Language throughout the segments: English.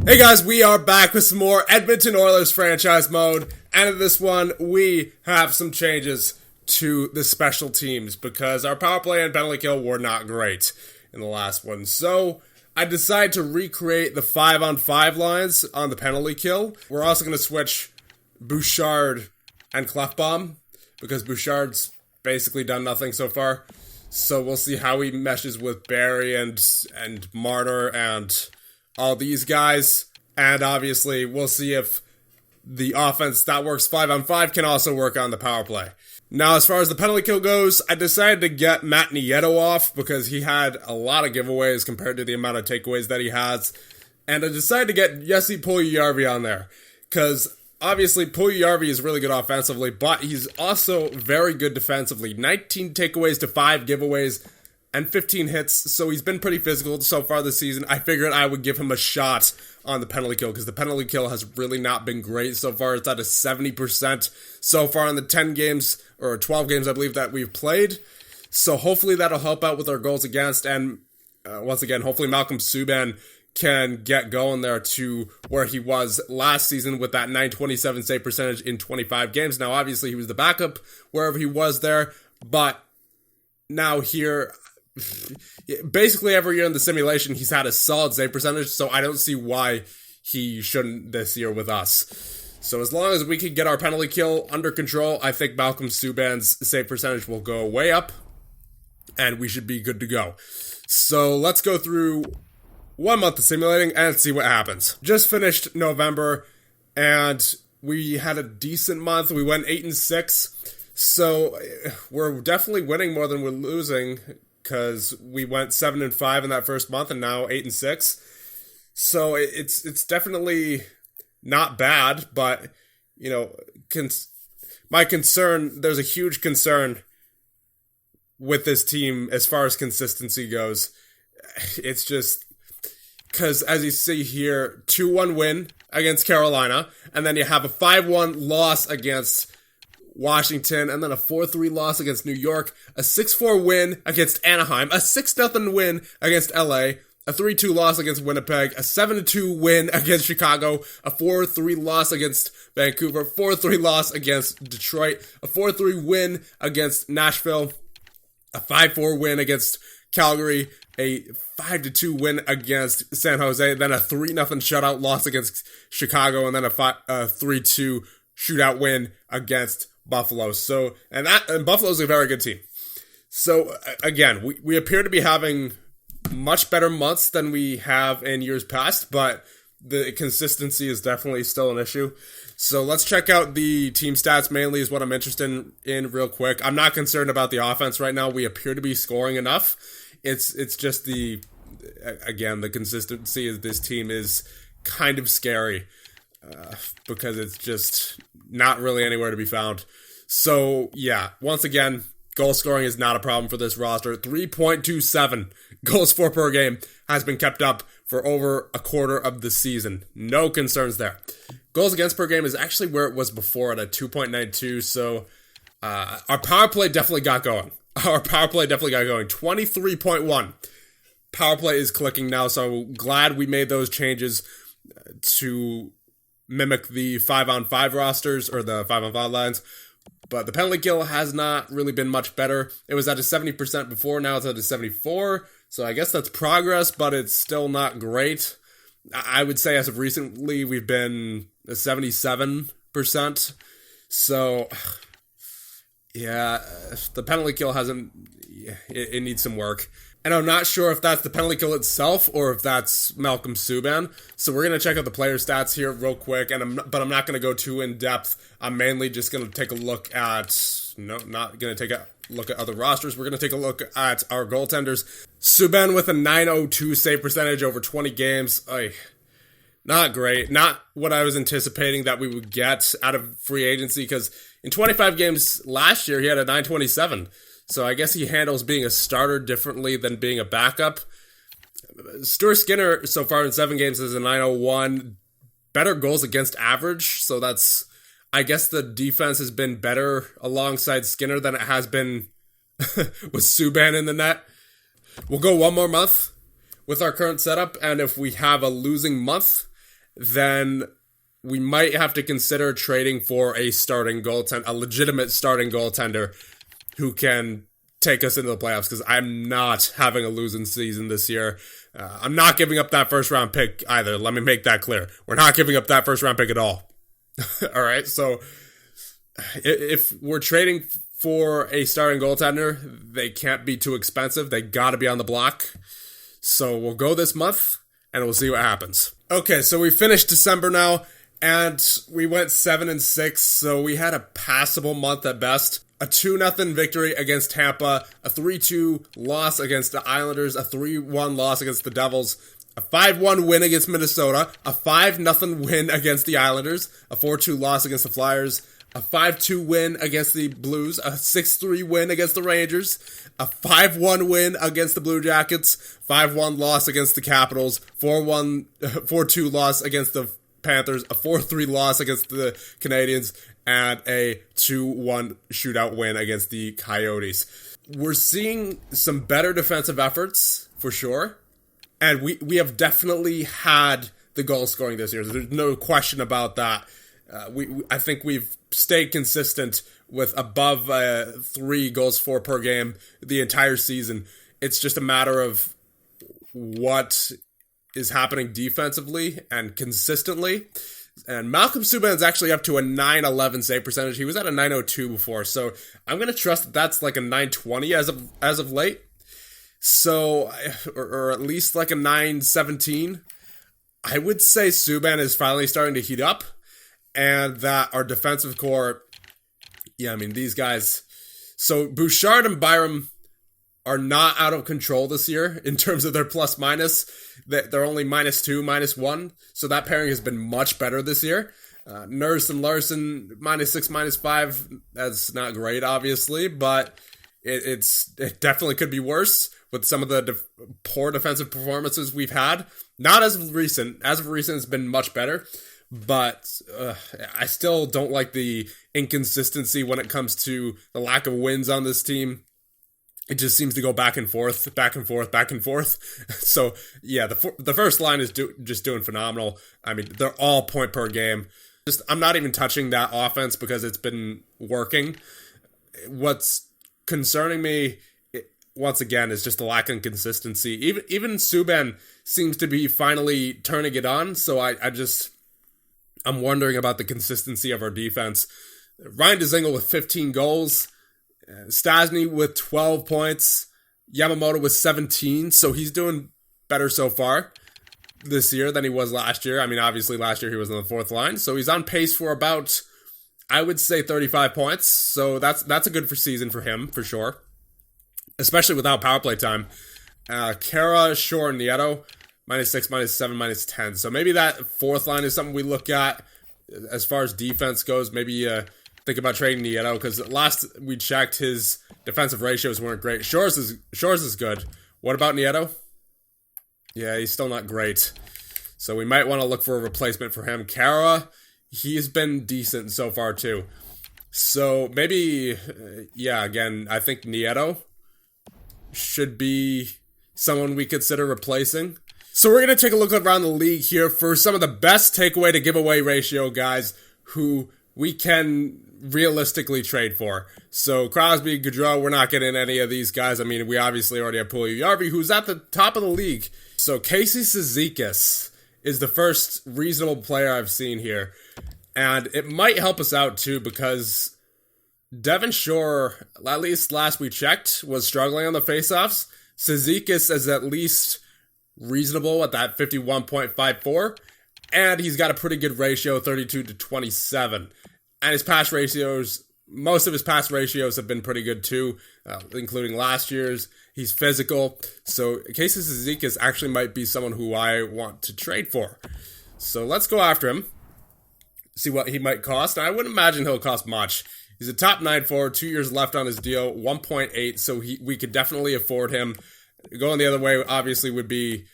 Hey guys, we are back with some more Edmonton Oilers franchise mode, and in this one, we have some changes to the special teams because our power play and penalty kill were not great in the last one. So, I decided to recreate the 5-on-5 lines on the penalty kill. We're also going to switch Bouchard and Clefbaum because Bouchard's basically done nothing so far. So we'll see how he meshes with Barry and Marner and all these guys, and obviously we'll see if the offense that works 5-on-5 can also work on the power play. Now, as far as the penalty kill goes, I decided to get Matt Nieto off because he had a lot of giveaways compared to the amount of takeaways that he has, and I decided to get Jesse Puljujarvi on there because obviously Puljujarvi is really good offensively, but he's also very good defensively. 19 takeaways to 5 giveaways and 15 hits, so he's been pretty physical so far this season. I figured I would give him a shot on the penalty kill because the penalty kill has really not been great so far. It's at a 70% so far in the 10 games, or 12 games I believe that we've played. So hopefully that'll help out with our goals against, and once again, hopefully Malcolm Subban can get going there to where he was last season with that .927 save percentage in 25 games. Now obviously he was the backup wherever he was there, but now here, basically every year in the simulation, he's had a solid save percentage, so I don't see why he shouldn't this year with us. So as long as we can get our penalty kill under control, I think Malcolm Subban's save percentage will go way up, and we should be good to go. So let's go through 1 month of simulating and see what happens. Just finished November, and we had a decent month. We went 8-6, so we're definitely winning more than we're losing, because we went 7-5 in that first month and now 8-6. So it's definitely not bad, but you know, my concern, there's a huge concern with this team as far as consistency goes. It's just because, as you see here, 2-1 win against Carolina, and then you have a 5-1 loss against Washington, and then a 4-3 loss against New York, a 6-4 win against Anaheim, a 6-0 win against LA, a 3-2 loss against Winnipeg, a 7-2 win against Chicago, a 4-3 loss against Vancouver, 4-3 loss against Detroit, a 4-3 win against Nashville, a 5-4 win against Calgary, a 5-2 win against San Jose, then a 3-0 shutout loss against Chicago, and then a 3-2 shootout win against Buffalo. So, and Buffalo's a very good team. So, again, we appear to be having much better months than we have in years past, but the consistency is definitely still an issue. So let's check out the team stats, mainly is what I'm interested in real quick. I'm not concerned about the offense right now. We appear to be scoring enough. It's just the consistency of this team is kind of scary because it's just not really anywhere to be found. So, yeah, once again, goal scoring is not a problem for this roster. 3.27 goals for per game has been kept up for over a quarter of the season. No concerns there. Goals against per game is actually where it was before at a 2.92, so our power play definitely got going. 23.1. Power play is clicking now, so I'm glad we made those changes to mimic the 5-on-5 rosters, or the 5-on-5 lines. But the penalty kill has not really been much better. It was at a 70% before, now it's at a 74%. So I guess that's progress, but it's still not great. I would say as of recently, we've been a 77%. So, yeah, the penalty kill it needs some work. And I'm not sure if that's the penalty kill itself or if that's Malcolm Subban. So we're going to check out the player stats here real quick, but I'm not going to go too in depth. I'm mainly just going to take a look at, not going to take a look at other rosters. We're going to take a look at our goaltenders. Subban with a .902 save percentage over 20 games. Not great. Not what I was anticipating that we would get out of free agency, because in 25 games last year, he had a .927. So I guess he handles being a starter differently than being a backup. Stuart Skinner, so far in 7 games, is a .901. Better goals against average. So that's, I guess the defense has been better alongside Skinner than it has been with Subban in the net. We'll go one more month with our current setup, and if we have a losing month, then we might have to consider trading for a legitimate starting goaltender who can take us into the playoffs, because I'm not having a losing season this year. I'm not giving up that first round pick either. Let me make that clear. We're not giving up that first round pick at all. All right, so if we're trading for a starting goaltender, they can't be too expensive. They got to be on the block. So we'll go this month, and we'll see what happens. Okay, so we finished December now, and we went 7-6, so we had a passable month at best. A 2-0 victory against Tampa, a 3-2 loss against the Islanders, a 3-1 loss against the Devils, a 5-1 win against Minnesota, a 5-0 win against the Islanders, a 4-2 loss against the Flyers, a 5-2 win against the Blues, a 6-3 win against the Rangers, a 5-1 win against the Blue Jackets, 5-1 loss against the Capitals, 4-2 loss against the Panthers, a 4-3 loss against the Canadiens, and a 2-1 shootout win against the Coyotes. We're seeing some better defensive efforts, for sure, and we have definitely had the goal scoring this year. There's no question about that. I think we've stayed consistent with above 3 goals for per game the entire season. It's just a matter of what is happening defensively and consistently. And Malcolm Subban's actually up to a .911 save percentage. He was at a .902 before, so I'm going to trust that that's like a .920 as of late. So, or at least like a .917. I would say Subban is finally starting to heat up, and that our defensive core, these guys. So Bouchard and Byram are not out of control this year in terms of their plus minus. They're only -2, -1. So that pairing has been much better this year. Nurse and Larson, -6, -5. That's not great, obviously, but it definitely could be worse with some of the poor defensive performances we've had. Not as of recent. As of recent, it's been much better. But I still don't like the inconsistency when it comes to the lack of wins on this team. It just seems to go back and forth, back and forth, back and forth. So, yeah, the first line is just doing phenomenal. I mean, they're all point per game. I'm not even touching that offense because it's been working. What's concerning me, once again, is just the lack of consistency. Even Subban seems to be finally turning it on. So I'm wondering about the consistency of our defense. Ryan Dzingel with 15 goals. Stasny with 12 points. Yamamoto with 17. So he's doing better so far this year than he was last year. I mean, obviously last year he was on the fourth line. So he's on pace for about, I would say, 35 points. So that's a good season for him, for sure. Especially without power play time. Kara, Shore, and Nieto, -6, -7, -10. So maybe that fourth line is something we look at as far as defense goes. Maybe think about trading Nieto, because last we checked, his defensive ratios weren't great. Shore's is good. What about Nieto? Yeah, he's still not great. So we might want to look for a replacement for him. Kara, he's been decent so far too. So maybe, again, I think Nieto should be someone we consider replacing. So we're going to take a look around the league here for some of the best takeaway to giveaway ratio guys who we can realistically trade for. So Crosby, Gaudreau, we're not getting any of these guys. I mean, we obviously already have Puljujärvi, who's at the top of the league. So Casey Cizikas is the first reasonable player I've seen here. And it might help us out too, because Devon Shore, at least last we checked, was struggling on the faceoffs. Cizikas is at least reasonable at that 51.54. And he's got a pretty good ratio, 32-27. And his pass ratios, most of his pass ratios have been pretty good too, including last year's. He's physical. So Casey Cizikas actually might be someone who I want to trade for. So let's go after him, see what he might cost. And I wouldn't imagine he'll cost much. He's a top 9 forward, 2 years left on his deal, 1.8. So we could definitely afford him. Going the other way, obviously, would be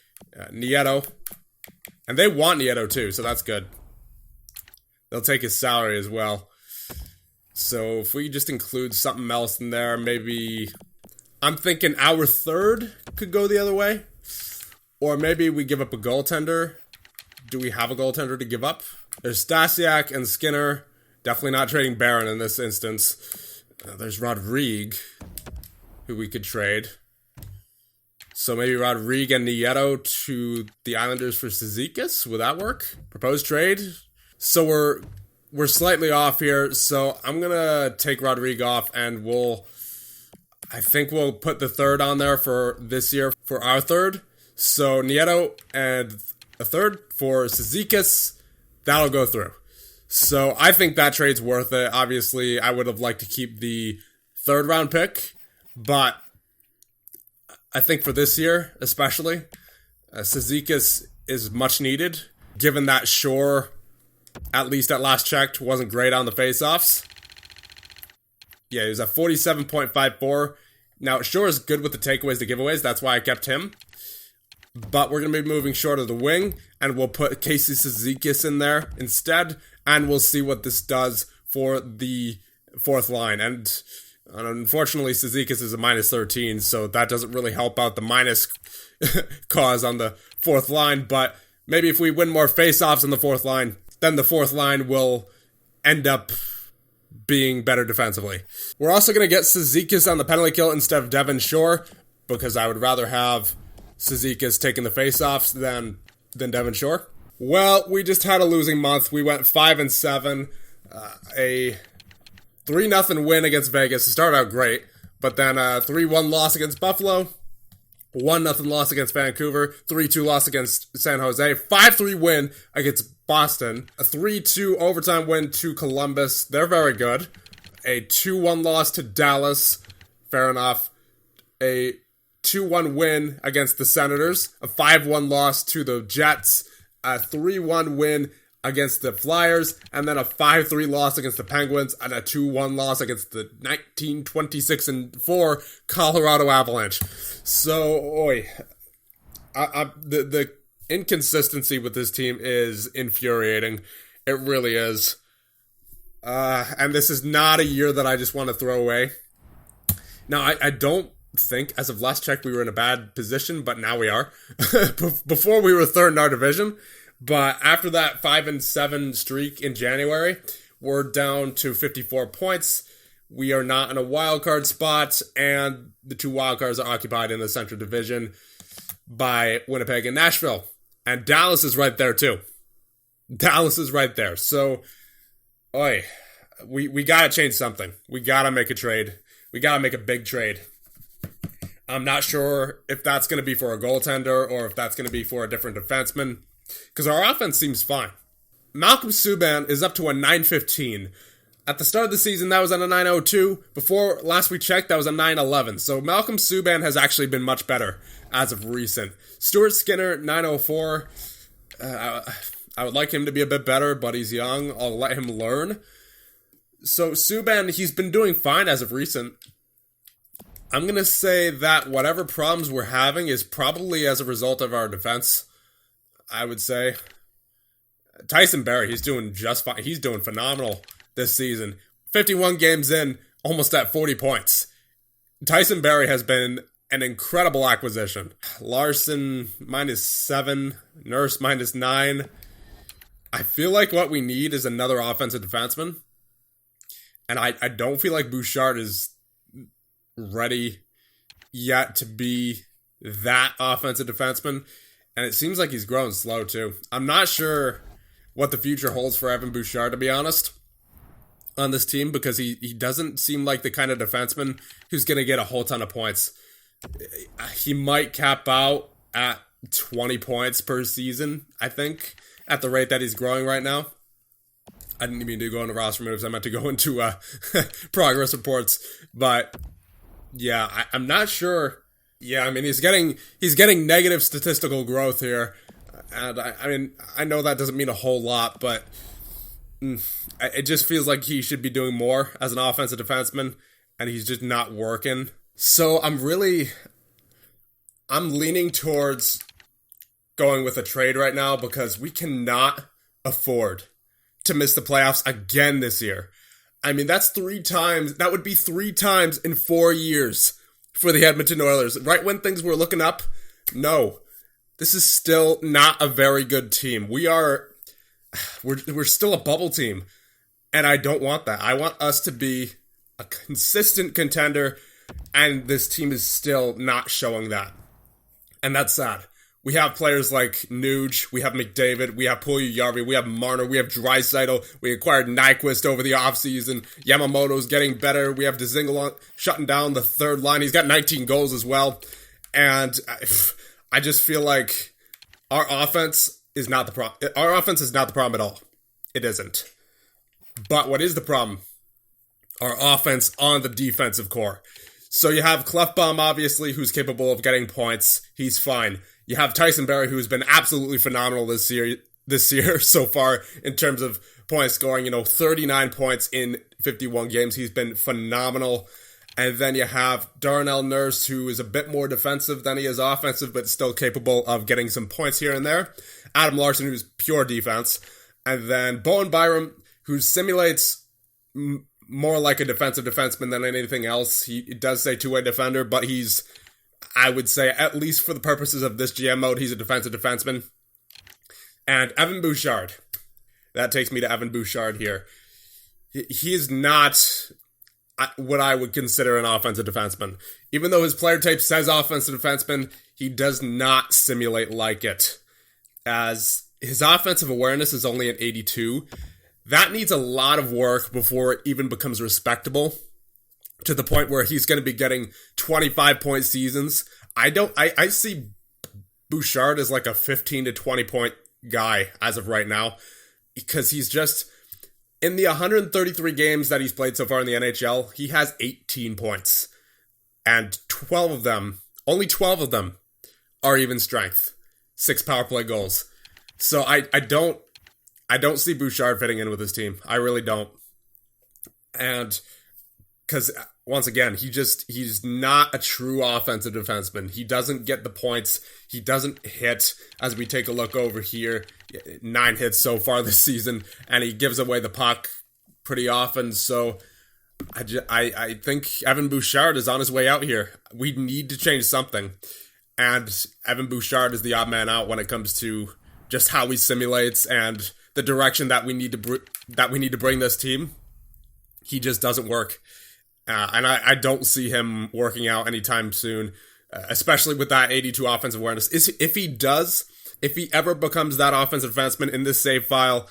Nieto. And they want Nieto too, so that's good. They'll take his salary as well. So if we just include something else in there, maybe I'm thinking our third could go the other way. Or maybe we give up a goaltender. do we have a goaltender to give up? There's Stasiak and Skinner. Definitely not trading Barron in this instance. There's Rodrigue, who we could trade. So maybe Rodrigue and Nieto to the Islanders for Cizikas. Would that work? Proposed trade? So we're slightly off here. So I'm going to take Rodrigue off, and I think we'll put the third on there for this year for our third. So Nieto and a third for Cizikas. That'll go through. So I think that trade's worth it. Obviously, I would have liked to keep the third round pick, but I think for this year, especially, Cizikas is much needed, given that Shore, at least at last checked, wasn't great on the faceoffs. Yeah, he was at 47.54. Now, Shore is good with the takeaways, the giveaways. That's why I kept him. But we're going to be moving Shore to the wing, and we'll put Casey Cizikas in there instead, and we'll see what this does for the fourth line. And unfortunately, Cizikas is a minus 13, so that doesn't really help out the minus cause on the fourth line. But maybe if we win more faceoffs in the fourth line, then the fourth line will end up being better defensively. We're also going to get Cizikas on the penalty kill instead of Devon Shore, because I would rather have Cizikas taking the faceoffs than Devon Shore. Well, we just had a losing month. We went 5-7. A 3-0 win against Vegas. It started out great, but then a 3-1 loss against Buffalo, 1-0 loss against Vancouver, 3-2 loss against San Jose, 5-3 win against Boston, a 3-2 overtime win to Columbus. They're very good. A 2-1 loss to Dallas. Fair enough. A 2-1 win against the Senators, a 5-1 loss to the Jets, a 3-1 win against the Flyers, and then a 5-3 loss against the Penguins, and a 2-1 loss against the 1926-4 Colorado Avalanche. So, the inconsistency with this team is infuriating. It really is. And this is not a year that I just want to throw away. Now, I don't think, as of last check, we were in a bad position, but now we are. Before, we were third in our division, but after that 5-7 streak in January, we're down to 54 points. We are not in a wild card spot, and the two wild cards are occupied in the Central Division by Winnipeg and Nashville. And Dallas is right there, too. Dallas is right there. So, we got to change something. We got to make a trade. We got to make a big trade. I'm not sure if that's going to be for a goaltender or if that's going to be for a different defenseman, because our offense seems fine. Malcolm Subban is up to a 915. At the start of the season, that was at a 902. Before last we checked, that was a 911. So Malcolm Subban has actually been much better as of recent. Stuart Skinner, 904. I would like him to be a bit better, but he's young. I'll let him learn. So Subban, he's been doing fine as of recent. I'm going to say that whatever problems we're having is probably as a result of our defense, I would say. Tyson Barrie, he's doing just fine. He's doing phenomenal this season. 51 games in, almost at 40 points. Tyson Barrie has been an incredible acquisition. Larson, -7. Nurse, -9. I feel like what we need is another offensive defenseman. And I don't feel like Bouchard is ready yet to be that offensive defenseman, and it seems like he's growing slow too. I'm not sure what the future holds for Evan Bouchard, to be honest, on this team, because he doesn't seem like the kind of defenseman who's going to get a whole ton of points. He might cap out at 20 points per season, I think, at the rate that he's growing right now. I didn't mean to go into roster moves. I meant to go into progress reports, but yeah, I'm not sure. Yeah, I mean, he's getting negative statistical growth here. And I mean, I know that doesn't mean a whole lot, but it just feels like he should be doing more as an offensive defenseman, and he's just not working. So I'm leaning towards going with a trade right now, because we cannot afford to miss the playoffs again this year. I mean, that's 3 times. That would be 3 times in 4 years for the Edmonton Oilers. Right when things were looking up, no. this is still not a very good team. We're still a bubble team, and I don't want that. I want us to be a consistent contender, and this team is still not showing that. And that's sad. We have players like Nuge, we have McDavid, we have Puljujarvi, we have Marner, we have Draisaitl, we acquired Nyquist over the offseason, Yamamoto's getting better, we have Dzingel shutting down the third line, he's got 19 goals as well, and I just feel like our offense is not the problem. Our offense is not the problem at all. It isn't. But what is the problem? Our offense on the defensive core. So you have Clefbaum, obviously, who's capable of getting points. He's fine. You have Tyson Barrie, who's been absolutely phenomenal this year so far in terms of point scoring. 39 points in 51 games. He's been phenomenal. And then you have Darnell Nurse, who is a bit more defensive than he is offensive, but still capable of getting some points here and there. Adam Larson, who's pure defense. And then Bowen Byram, who simulates more like a defensive defenseman than anything else. He does say two-way defender, but he's, I would say, at least for the purposes of this GM mode, he's a defensive defenseman. And Evan Bouchard. That takes me to Evan Bouchard here. He is not what I would consider an offensive defenseman. Even though his player tape says offensive defenseman, he does not simulate like it. As his offensive awareness is only at 82, that needs a lot of work before it even becomes respectable, to the point where he's going to be getting 25-point seasons. I see Bouchard as like a 15 to 20-point guy as of right now, because he's just, in the 133 games that he's played so far in the NHL, he has 18 points. And only 12 of them are even strength. 6 power play goals. So I don't see Bouchard fitting in with his team. I really don't. And because, once again, he's not a true offensive defenseman. He doesn't get the points. He doesn't hit. As we take a look over here, 9 hits so far this season, and he gives away the puck pretty often. So I think Evan Bouchard is on his way out here. We need to change something. And Evan Bouchard is the odd man out when it comes to just how he simulates and the direction that we need to bring this team. He just doesn't work. And I don't see him working out anytime soon, especially with that 82 offensive awareness. If he ever becomes that offensive defenseman in this save file,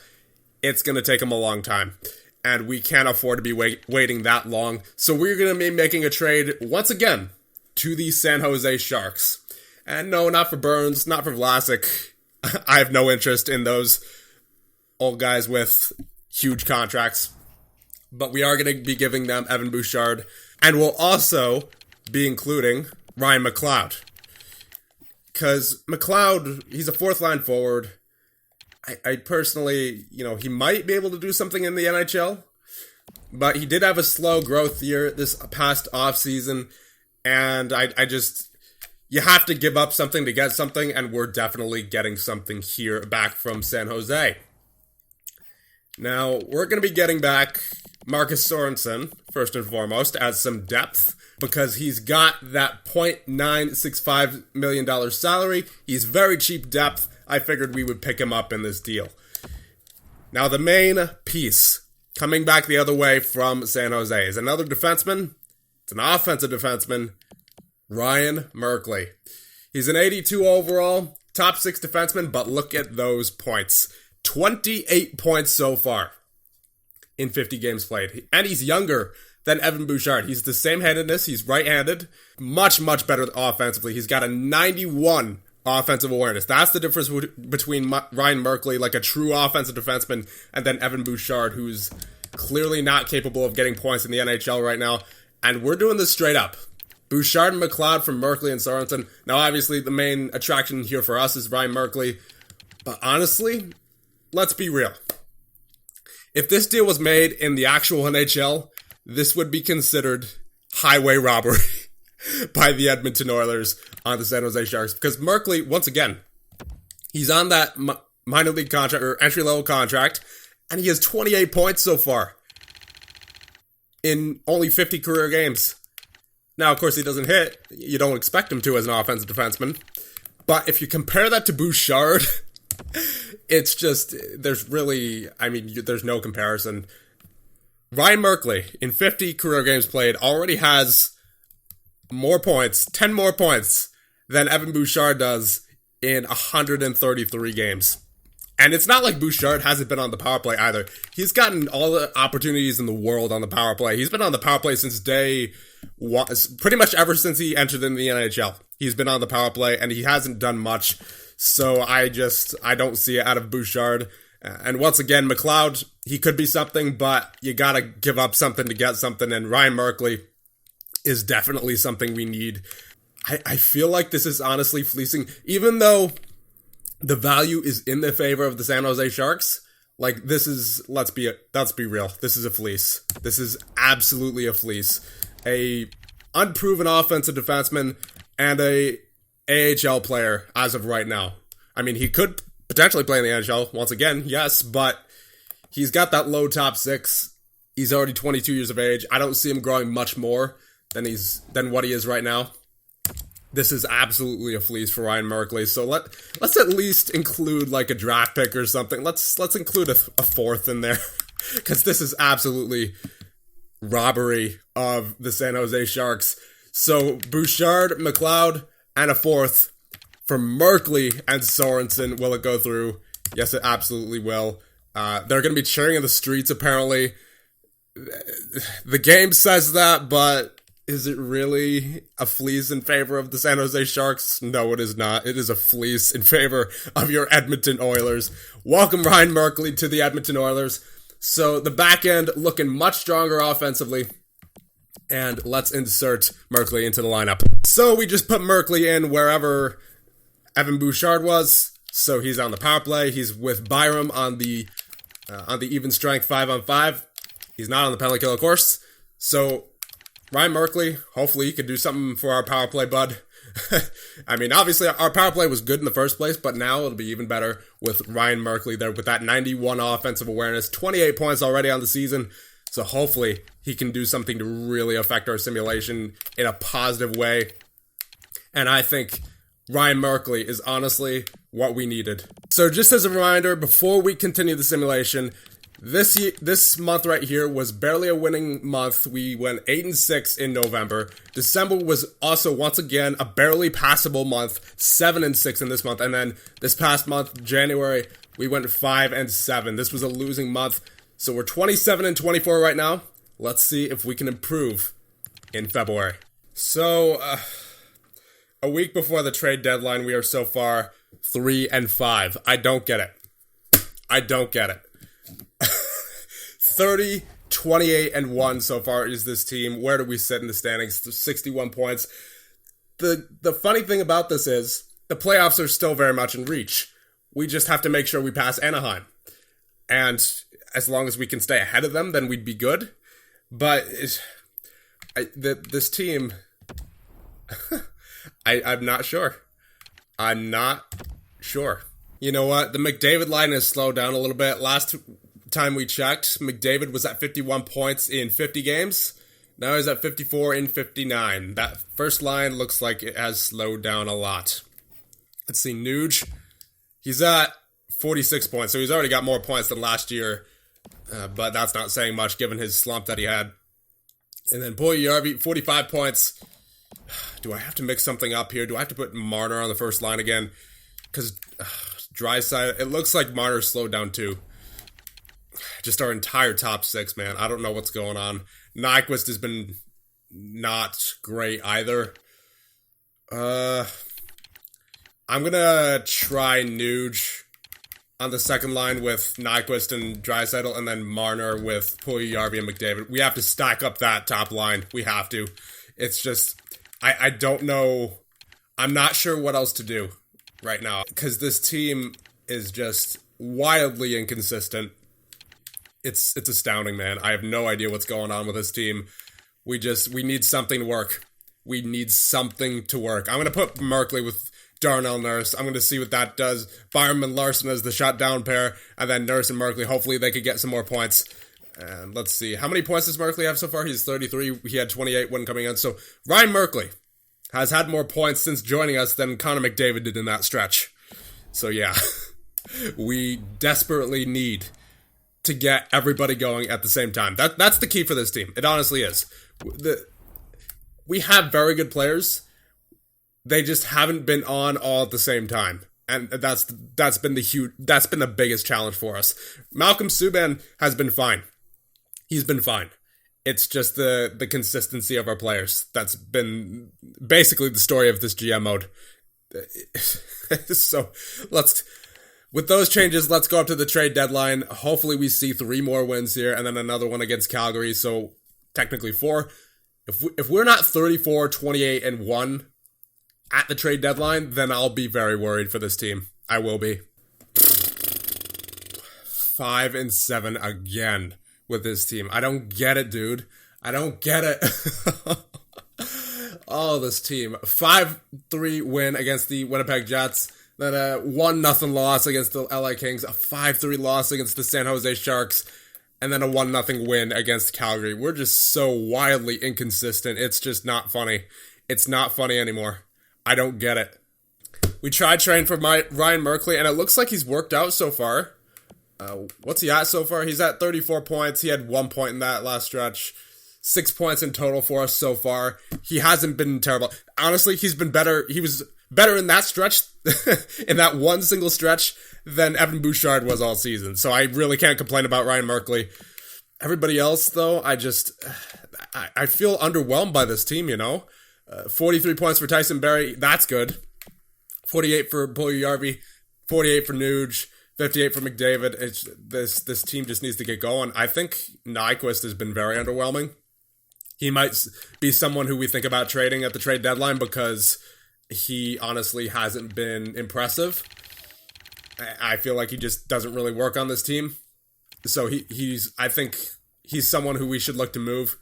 it's going to take him a long time. And we can't afford to be waiting that long. So we're going to be making a trade, once again, to the San Jose Sharks. And no, not for Burns, not for Vlasic. I have no interest in those old guys with huge contracts. But we are going to be giving them Evan Bouchard. And we'll also be including Ryan McLeod. Because McLeod, he's a fourth-line forward. I personally, he might be able to do something in the NHL. But he did have a slow growth year this past offseason. And I just, you have to give up something to get something. And we're definitely getting something here back from San Jose. Now, we're going to be getting back Marcus Sorensen, first and foremost, as some depth, because he's got that $0.965 million salary. He's very cheap depth. I figured we would pick him up in this deal. Now, the main piece, coming back the other way from San Jose, is another defenseman. It's an offensive defenseman, Ryan Merkley. He's an 82 overall, top 6 defenseman, but look at those points. 28 points so far in 50 games played. And he's younger than Evan Bouchard. He's the same handedness. He's right-handed. Much, much better offensively. He's got a 91 offensive awareness. That's the difference between Ryan Merkley, like a true offensive defenseman, and then Evan Bouchard, who's clearly not capable of getting points in the NHL right now. And we're doing this straight up. Bouchard and McLeod from Merkley and Sorensen. Now, obviously, the main attraction here for us is Ryan Merkley. But honestly, let's be real. If this deal was made in the actual NHL, this would be considered highway robbery by the Edmonton Oilers on the San Jose Sharks. Because Merkley, once again, he's on that minor league contract or entry-level contract, and he has 28 points so far in only 50 career games. Now, of course, he doesn't hit. You don't expect him to as an offensive defenseman. But if you compare that to Bouchard, it's just, there's no comparison. Ryan Merkley, in 50 career games played, already has more points, 10 more points, than Evan Bouchard does in 133 games. And it's not like Bouchard hasn't been on the power play either. He's gotten all the opportunities in the world on the power play. He's been on the power play since day one, pretty much ever since he entered in the NHL. He's been on the power play, and he hasn't done much. So I don't see it out of Bouchard. And once again, McLeod, he could be something, but you gotta give up something to get something. And Ryan Merkley is definitely something we need. I feel like this is honestly fleecing, even though the value is in the favor of the San Jose Sharks. Like, this is, let's be real. This is a fleece. This is absolutely a fleece. A unproven offensive defenseman and a AHL player as of right now. I mean, he could potentially play in the NHL once again, yes, but he's got that low top six. He's already 22 years of age. I don't see him growing much more than what he is right now. This is absolutely a fleece for Ryan Merkley. So let's at least include like a draft pick or something. Let's include a fourth in there, because this is absolutely robbery of the San Jose Sharks. So Bouchard, McLeod, and a fourth for Merkley and Sorensen. Will it go through? Yes, it absolutely will. They're going to be cheering in the streets, apparently. The game says that, but is it really a fleece in favor of the San Jose Sharks? No, it is not. It is a fleece in favor of your Edmonton Oilers. Welcome, Ryan Merkley, to the Edmonton Oilers. So the back end looking much stronger offensively. And let's insert Merkley into the lineup. So we just put Merkley in wherever Evan Bouchard was. So he's on the power play. He's with Byram on the even strength 5-on-5. He's not on the penalty kill, of course. So Ryan Merkley, hopefully he could do something for our power play, bud. I mean, obviously our power play was good in the first place, but now it'll be even better with Ryan Merkley there with that 91 offensive awareness, 28 points already on the season. So hopefully he can do something to really affect our simulation in a positive way. And I think Ryan Merkley is honestly what we needed. So just as a reminder, before we continue the simulation, this month right here was barely a winning month. We went 8-6 in November. December was also once again a barely passable month, 7-6 in this month. And then this past month, January, we went 5-7. This was a losing month. So we're 27-24 right now. Let's see if we can improve in February. So a week before the trade deadline, we are so far 3-5. I don't get it. 30, 28, and 1 so far is this team. Where do we sit in the standings? 61 points. The funny thing about this is the playoffs are still very much in reach. We just have to make sure we pass Anaheim. And as long as we can stay ahead of them, then we'd be good. But this team, I'm not sure. I'm not sure. You know what? The McDavid line has slowed down a little bit. Last time we checked, McDavid was at 51 points in 50 games. Now he's at 54 in 59. That first line looks like it has slowed down a lot. Let's see, Nuge. He's at 46 points, so he's already got more points than last year. But that's not saying much given his slump that he had. And then Puljujarvi, 45 points. Do I have to mix something up here? Do I have to put Marner on the first line again? Because Draisaitl, it looks like Marner slowed down too. Just our entire top six, man. I don't know what's going on. Nyquist has been not great either. I'm going to try Nuge on the second line with Nyquist and Draisaitl, and then Marner with Puljujarvi and McDavid. We have to stack up that top line. We have to. It's just, I don't know. I'm not sure what else to do right now, because this team is just wildly inconsistent. It's astounding, man. I have no idea what's going on with this team. We need something to work. We need something to work. I'm going to put Merkley with Darnell Nurse. I'm going to see what that does. Byram and Larson as the shutdown pair, and then Nurse and Merkley. Hopefully they could get some more points. And let's see. How many points does Merkley have so far? He's 33. He had 28 when coming in. So Ryan Merkley, has had more points since joining us than Connor McDavid did in that stretch. So yeah, we desperately need to get everybody going at the same time. That's the key for this team. It honestly is. We have very good players. They just haven't been on all at the same time. And that's been the biggest challenge for us. Malcolm Subban has been fine. He's been fine. It's just the consistency of our players. That's been basically the story of this GM mode. So with those changes, let's go up to the trade deadline. Hopefully we see 3 more wins here and then another one against Calgary. So technically 4. If we're not 34, 28, and 1 at the trade deadline, then I'll be very worried for this team. I will be. 5 and 7 again with this team. I don't get it, dude. I don't get it. Oh, this team. 5-3 win against the Winnipeg Jets. Then a 1-0 loss against the LA Kings. A 5-3 loss against the San Jose Sharks. And then a 1-0 win against Calgary. We're just so wildly inconsistent. It's just not funny. It's not funny anymore. I don't get it. We tried training for Ryan Merkley, and it looks like he's worked out so far. What's he at so far? He's at 34 points. He had 1 point in that last stretch. 6 points in total for us so far. He hasn't been terrible. Honestly, he's been better. He was better in that stretch, in that one single stretch, than Evan Bouchard was all season. So I really can't complain about Ryan Merkley. Everybody else, though, I feel underwhelmed by this team, 43 points for Tyson Barrie. That's good. 48 for Puljujarvi. 48 for Nuge. 58 for McDavid. This team just needs to get going. I think Nyquist has been very underwhelming. He might be someone who we think about trading at the trade deadline because he honestly hasn't been impressive. I feel like he just doesn't really work on this team. So I think he's someone who we should look to move.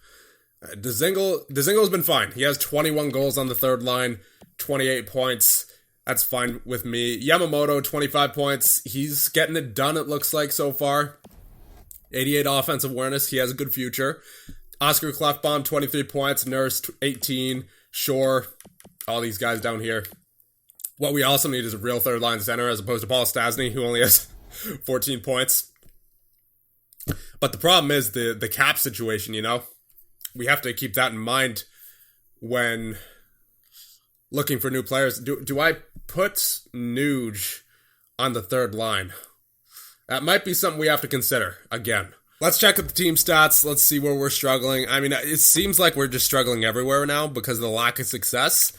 Dzingle's been fine. He has 21 goals on the third line, 28 points. That's fine with me. Yamamoto, 25 points. He's getting it done, it looks like, so far. 88 offensive awareness. He has a good future. Oscar Klefbom, 23 points. Nurse, 18. Shore. All these guys down here. What we also need is a real third-line center as opposed to Paul Stastny, who only has 14 points. But the problem is the cap situation, We have to keep that in mind when looking for new players. Do I put Nuge on the third line? That might be something we have to consider again. Let's check out the team stats. Let's see where we're struggling. I mean, it seems like we're just struggling everywhere now because of the lack of success.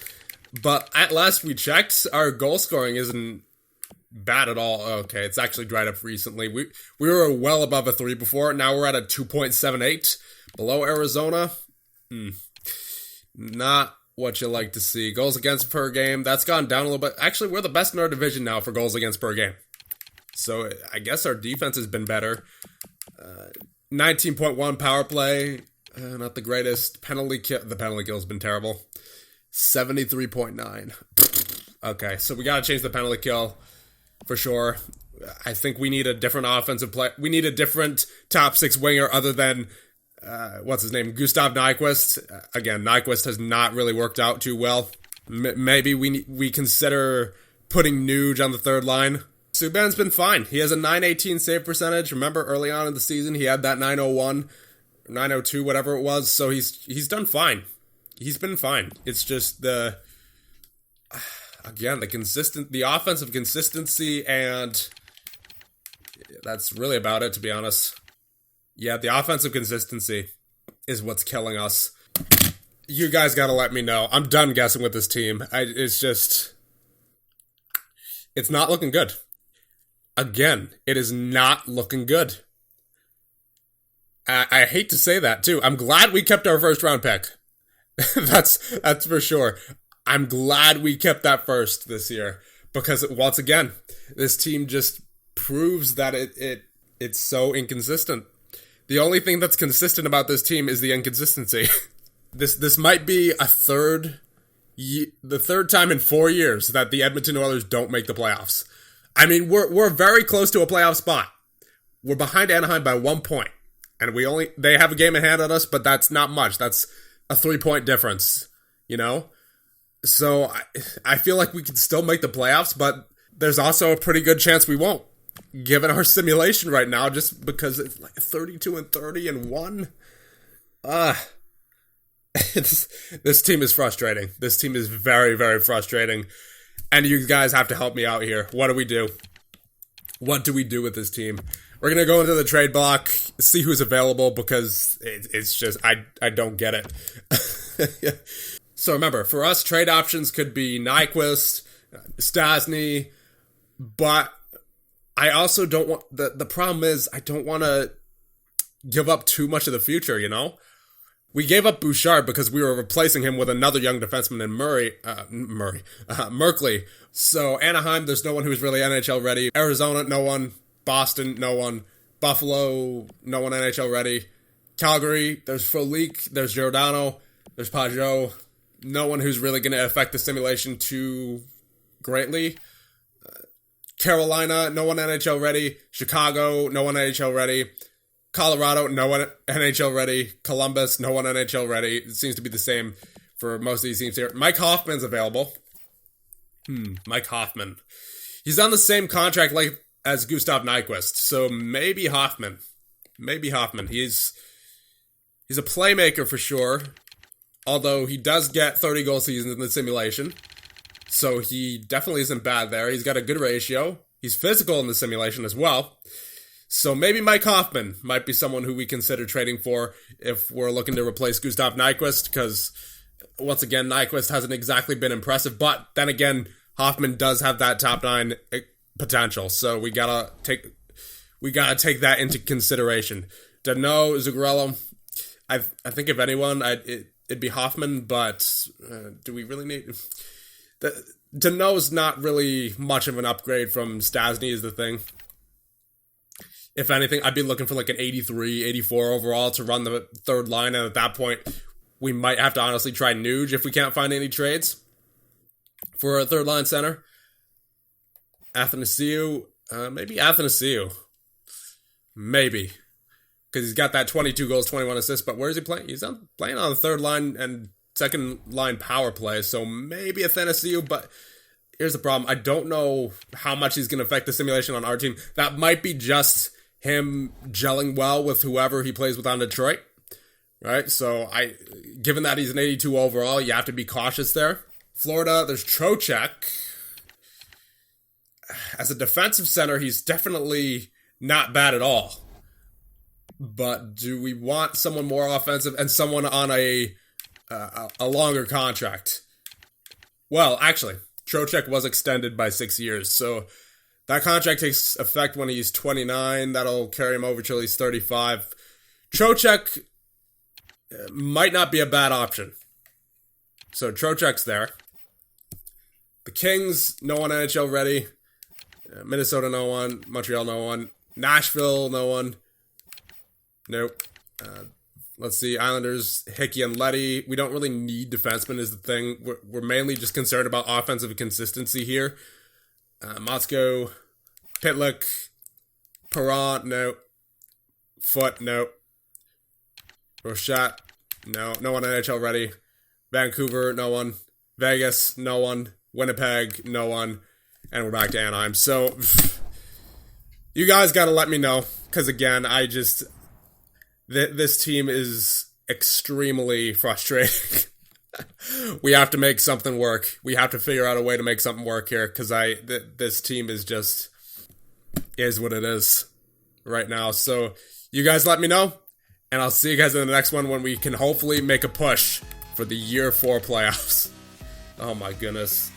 But at last we checked, our goal scoring isn't bad at all. Okay, it's actually dried up recently. We were well above a 3 before. Now we're at a 2.78. Below Arizona. Not what you like to see. Goals against per game, that's gone down a little bit. Actually, we're the best in our division now for goals against per game. So I guess our defense has been better. 19.1 power play. Not the greatest. The penalty kill has been terrible. 73.9. Okay, so we got to change the penalty kill for sure. I think we need a different offensive play. We need a different top 6 winger other than what's his name? Gustav Nyquist. Again, Nyquist has not really worked out too well. Maybe we consider putting Nuge on the third line. Subban's been fine. He has a .918 save percentage. Remember early on in the season, he had that .901, .902, whatever it was. So he's done fine. He's been fine. It's just the offensive consistency, and that's really about it, to be honest. Yeah, the offensive consistency is what's killing us. You guys got to let me know. I'm done guessing with this team. It's not looking good. Again, it is not looking good. I hate to say that, too. I'm glad we kept our first round pick. That's for sure. I'm glad we kept that first this year. Because, once again, this team just proves that it's so inconsistent. The only thing that's consistent about this team is the inconsistency. This might be the third time in 4 years that the Edmonton Oilers don't make the playoffs. I mean, we're very close to a playoff spot. We're behind Anaheim by 1 point. And they have a game in hand on us, but that's not much. That's a 3-point difference, So I feel like we can still make the playoffs, but there's also a pretty good chance we won't, given our simulation right now, just because it's like 32-30-1. This team is frustrating. This team is very, very frustrating. And you guys have to help me out here. What do we do? What do we do with this team? We're going to go into the trade block, see who's available, because it's just, I don't get it. So remember, for us, trade options could be Nyquist, Stasny, but I also don't want, the problem is I don't want to give up too much of the future, you know? We gave up Bouchard because we were replacing him with another young defenseman in Merkley. So Anaheim, there's no one who's really NHL ready. Arizona, no one. Boston, no one. Buffalo, no one NHL ready. Calgary, there's Frolik, there's Giordano, there's Pajot. No one who's really going to affect the simulation too greatly. Carolina, no one NHL ready. Chicago, no one NHL ready. Colorado, no one NHL ready. Columbus, no one NHL ready. It seems to be the same for most of these teams here. Mike Hoffman's available. Mike Hoffman. He's on the same contract like as Gustav Nyquist, so maybe Hoffman. He's a playmaker for sure, although he does get 30 goal seasons in the simulation, so he definitely isn't bad there. He's got a good ratio. He's physical in the simulation as well. So maybe Mike Hoffman might be someone who we consider trading for if we're looking to replace Gustav Nyquist, because once again, Nyquist hasn't exactly been impressive, but then again, Hoffman does have that top 9 potential, so we gotta take that into consideration. Danault, Zuccarello, I think if anyone, it'd be Hoffman, but do we really need... Danault's not really much of an upgrade from Stasny is the thing. If anything, I'd be looking for like an 83, 84 overall to run the third line, and at that point, we might have to honestly try Nuge if we can't find any trades for a third line center. Athanasiou, maybe Athanasiou. Maybe. Because he's got that 22 goals, 21 assists, but where is he playing? He's playing on the third line and second line power play, so maybe Athanasiou, but here's the problem. I don't know how much he's going to affect the simulation on our team. That might be just him gelling well with whoever he plays with on Detroit, right? So given that he's an 82 overall, you have to be cautious there. Florida, there's Trocheck. As a defensive center, he's definitely not bad at all. But do we want someone more offensive and someone on a longer contract? Well, actually, Trocheck was extended by 6 years, so that contract takes effect when he's 29. That'll carry him over till he's 35. Trocheck might not be a bad option. So Trocheck's there. The Kings, no one NHL ready. Minnesota, no one. Montreal, no one. Nashville, no one. Nope. Let's see. Islanders, Hickey and Leddy. We don't really need defensemen is the thing. We're mainly just concerned about offensive consistency here. Motzko, Pitlick, Perron, no. Foot, no. Rochat, no. No one NHL ready. Vancouver, no one. Vegas, no one. Winnipeg, no one. And we're back to Anaheim. So, you guys got to let me know. Because again, this team is extremely frustrating. We have to make something work. We have to figure out a way to make something work here. Because this team is what it is right now. So, you guys let me know. And I'll see you guys in the next one when we can hopefully make a push for the Year 4 playoffs. Oh my goodness.